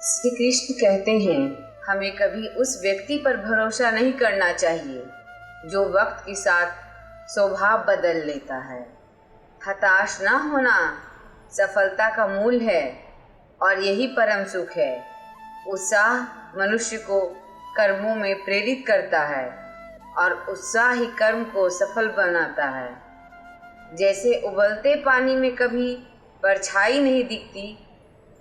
श्री कृष्ण कहते हैं, हमें कभी उस व्यक्ति पर भरोसा नहीं करना चाहिए जो वक्त के साथ स्वभाव बदल लेता है। हताश ना होना सफलता का मूल है और यही परम सुख है। उत्साह मनुष्य को कर्मों में प्रेरित करता है और उत्साह ही कर्म को सफल बनाता है। जैसे उबलते पानी में कभी परछाई नहीं दिखती,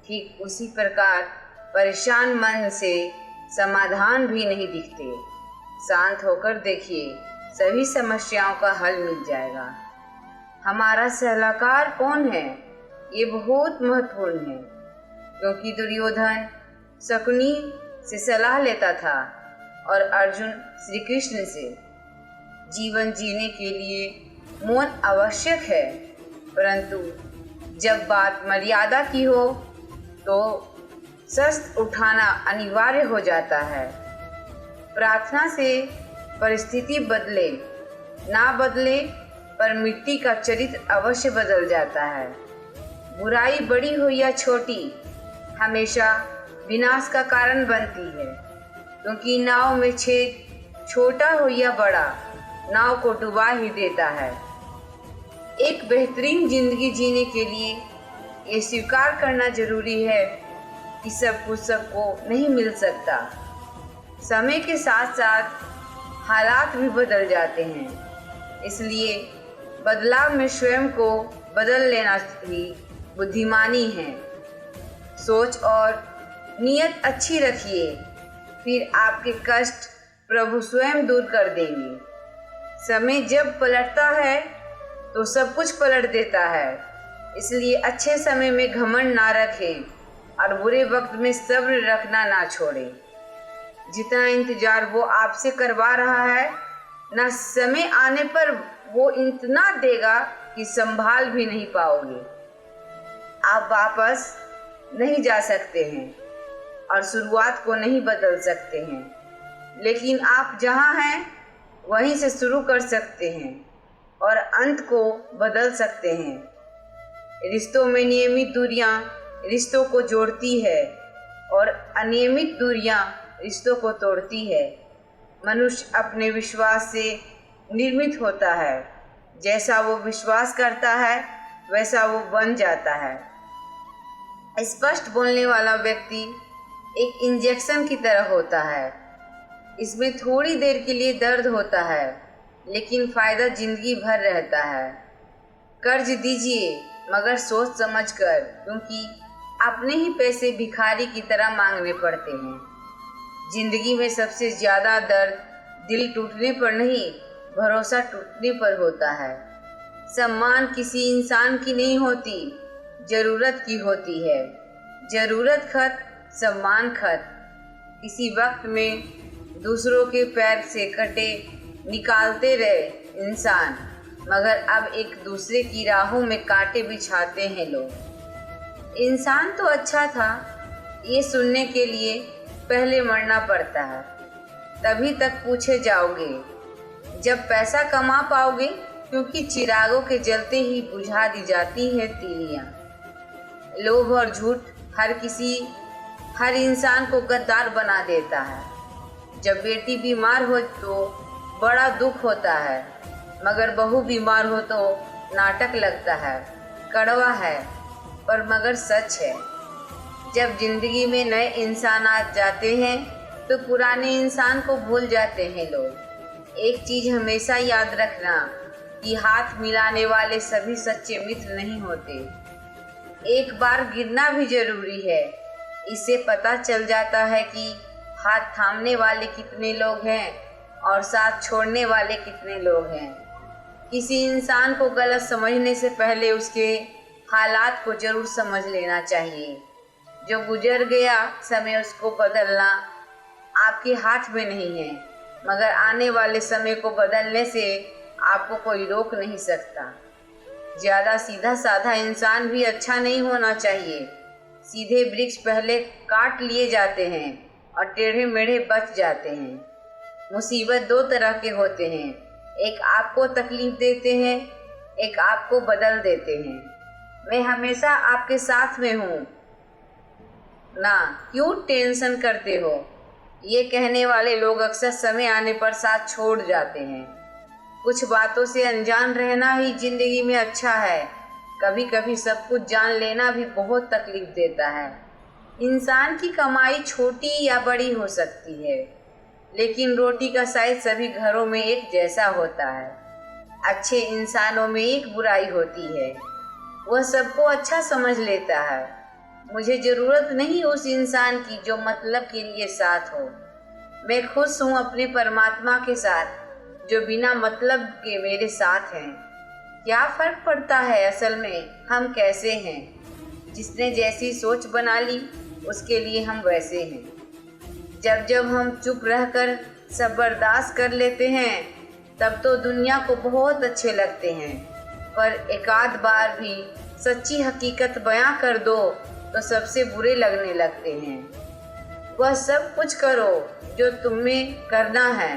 ठीक उसी प्रकार परेशान मन से समाधान भी नहीं दिखते। शांत होकर देखिए, सभी समस्याओं का हल मिल जाएगा। हमारा सलाहकार कौन है? ये बहुत महत्वपूर्ण है, क्योंकि दुर्योधन शकुनी से सलाह लेता था और अर्जुन श्री कृष्ण से। जीवन जीने के लिए मौन आवश्यक है, परंतु जब बात मर्यादा की हो तो शस्त्र उठाना अनिवार्य हो जाता है। प्रार्थना से परिस्थिति बदले ना बदले, पर मिट्टी का चरित्र अवश्य बदल जाता है। बुराई बड़ी हो या छोटी, हमेशा विनाश का कारण बनती है, क्योंकि नाव में छेद छोटा हो या बड़ा, नाव को डुबा ही देता है। एक बेहतरीन जिंदगी जीने के लिए ये स्वीकार करना जरूरी है कि सब कुछ सबको नहीं मिल सकता। समय के साथ साथ हालात भी बदल जाते हैं, इसलिए बदलाव में स्वयं को बदल लेना ही बुद्धिमानी है। सोच और नियत अच्छी रखिए, फिर आपके कष्ट प्रभु स्वयं दूर कर देंगे। समय जब पलटता है तो सब कुछ पलट देता है, इसलिए अच्छे समय में घमंड ना रखें और बुरे वक्त में सब्र रखना ना छोड़ें। जितना इंतजार वो आपसे करवा रहा है, ना समय आने पर वो इतना देगा कि संभाल भी नहीं पाओगे। आप वापस नहीं जा सकते हैं और शुरुआत को नहीं बदल सकते हैं, लेकिन आप जहाँ हैं वहीं से शुरू कर सकते हैं और अंत को बदल सकते हैं। रिश्तों में नियमित दूरियां रिश्तों को जोड़ती है और अनियमित दूरियां रिश्तों को तोड़ती है। मनुष्य अपने विश्वास से निर्मित होता है। जैसा वो विश्वास करता है वैसा वो बन जाता है। स्पष्ट बोलने वाला व्यक्ति एक इंजेक्शन की तरह होता है। इसमें थोड़ी देर के लिए दर्द होता है, लेकिन फायदा जिंदगी भर रहता है। कर्ज दीजिए, मगर सोच समझ कर, क्योंकि अपने ही पैसे भिखारी की तरह मांगने पड़ते हैं। जिंदगी में सबसे ज्यादा दर्द दिल टूटने पर नहीं, भरोसा टूटने पर होता है। सम्मान किसी इंसान की नहीं होती, जरूरत की होती है। जरूरत खत, सम्मान खत। किसी वक्त में दूसरों के पैर से कटे निकालते रहे इंसान, मगर अब एक दूसरे की राहों में कांटे बिछाते हैं लोग। इंसान तो अच्छा था, ये सुनने के लिए पहले मरना पड़ता है, तभी तक पूछे जाओगे जब पैसा कमा पाओगे, क्योंकि चिरागों के जलते ही बुझा दी जाती है तीलियां। लोभ और झूठ हर इंसान को गद्दार बना देता है। जब बेटी बीमार हो तो बड़ा दुख होता है, मगर बहू बीमार हो तो नाटक लगता है। कड़वा है पर मगर सच है। जब जिंदगी में नए इंसान आ जाते हैं तो पुराने इंसान को भूल जाते हैं लोग। एक चीज हमेशा याद रखना कि हाथ मिलाने वाले सभी सच्चे मित्र नहीं होते। एक बार गिरना भी जरूरी है, इससे पता चल जाता है कि हाथ थामने वाले कितने लोग हैं और साथ छोड़ने वाले कितने लोग हैं। किसी इंसान को गलत समझने से पहले उसके हालात को जरूर समझ लेना चाहिए। जो गुजर गया, समय उसको बदलना आपके हाथ में नहीं है, मगर आने वाले समय को बदलने से आपको कोई रोक नहीं सकता। ज़्यादा सीधा साधा इंसान भी अच्छा नहीं होना चाहिए। सीधे वृक्ष पहले काट लिए जाते हैं और टेढ़े मेढ़े बच जाते हैं। मुसीबत दो तरह के होते हैं, एक आपको तकलीफ देते हैं, एक आपको बदल देते हैं। मैं हमेशा आपके साथ में हूँ। ना, क्यों टेंशन करते हो? ये कहने वाले लोग अक्सर समय आने पर साथ छोड़ जाते हैं। कुछ बातों से अनजान रहना ही जिंदगी में अच्छा है। कभी कभी सब कुछ जान लेना भी बहुत तकलीफ देता है। इंसान की कमाई छोटी या बड़ी हो सकती है, लेकिन रोटी का साइज सभी घरों में एक जैसा होता है। अच्छे इंसानों में एक बुराई होती है, वह सबको अच्छा समझ लेता है। मुझे जरूरत नहीं उस इंसान की जो मतलब के लिए साथ हो। मैं खुश हूँ अपने परमात्मा के साथ जो बिना मतलब के मेरे साथ हैं। क्या फर्क पड़ता है असल में हम कैसे हैं? जिसने जैसी सोच बना ली उसके लिए हम वैसे हैं। जब जब हम चुप रहकर सब बर्दाश्त कर लेते हैं तब तो दुनिया को बहुत अच्छे लगते हैं, पर एकाध बार भी सच्ची हकीकत बयां कर दो तो सबसे बुरे लगने लगते हैं। वह सब कुछ करो जो तुम्हें करना है,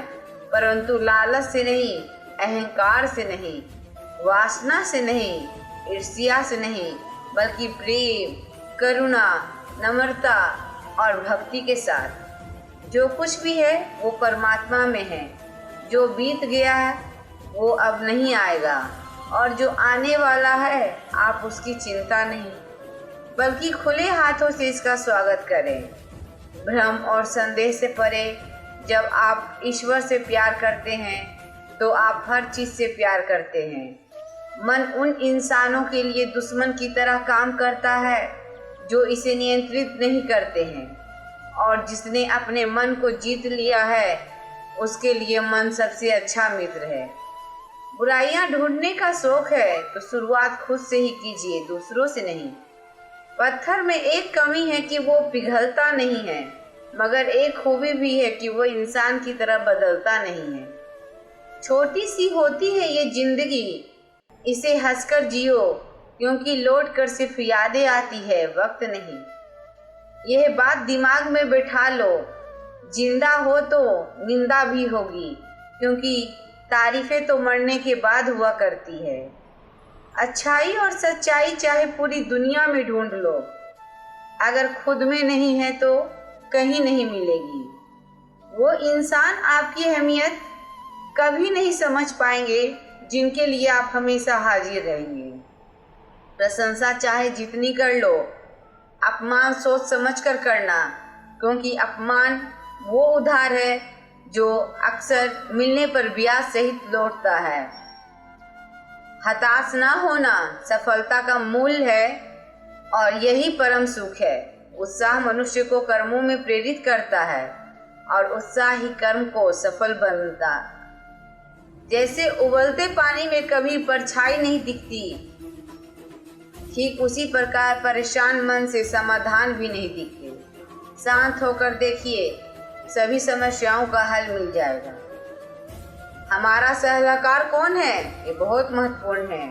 परंतु लालच से नहीं, अहंकार से नहीं, वासना से नहीं, ईर्ष्या से नहीं, बल्कि प्रेम, करुणा, नम्रता और भक्ति के साथ। जो कुछ भी है वो परमात्मा में है। जो बीत गया है वो अब नहीं आएगा, और जो आने वाला है आप उसकी चिंता नहीं, बल्कि खुले हाथों से इसका स्वागत करें। भ्रम और संदेह से परे जब आप ईश्वर से प्यार करते हैं तो आप हर चीज़ से प्यार करते हैं। मन उन इंसानों के लिए दुश्मन की तरह काम करता है जो इसे नियंत्रित नहीं करते हैं, और जिसने अपने मन को जीत लिया है उसके लिए मन सबसे अच्छा मित्र है। बुराइयां ढूंढने का शौक है तो शुरुआत खुद से ही कीजिए, दूसरों से नहीं। पत्थर में एक कमी है कि वो पिघलता नहीं है, मगर एक खूबी भी है कि वो इंसान की तरह बदलता नहीं है। छोटी सी होती है ये जिंदगी, इसे हंसकर जियो, क्योंकि लौट कर सिर्फ यादें आती है, वक्त नहीं। यह बात दिमाग में बैठा लो, जिंदा हो तो निंदा भी होगी, क्योंकि तारीफें तो मरने के बाद हुआ करती है। अच्छाई और सच्चाई चाहे पूरी दुनिया में ढूंढ लो, अगर खुद में नहीं है तो कहीं नहीं मिलेगी। वो इंसान आपकी अहमियत कभी नहीं समझ पाएंगे जिनके लिए आप हमेशा हाजिर रहेंगे। प्रशंसा चाहे जितनी कर लो, अपमान सोच समझ कर करना, क्योंकि अपमान वो उधार है जो अक्सर मिलने पर ब्याज सहित लौटता है। हताश ना होना सफलता का मूल है, और यही परम सुख है। उत्साह मनुष्य को कर्मों में प्रेरित करता है, और उत्साह ही कर्म को सफल बनता। जैसे उबलते पानी में कभी परछाई नहीं दिखती, ठीक उसी प्रकार परेशान मन से समाधान भी नहीं दिखते। शांत होकर देखिए, सभी समस्याओं का हल मिल जाएगा। हमारा सलाहकार कौन है? ये बहुत महत्वपूर्ण है।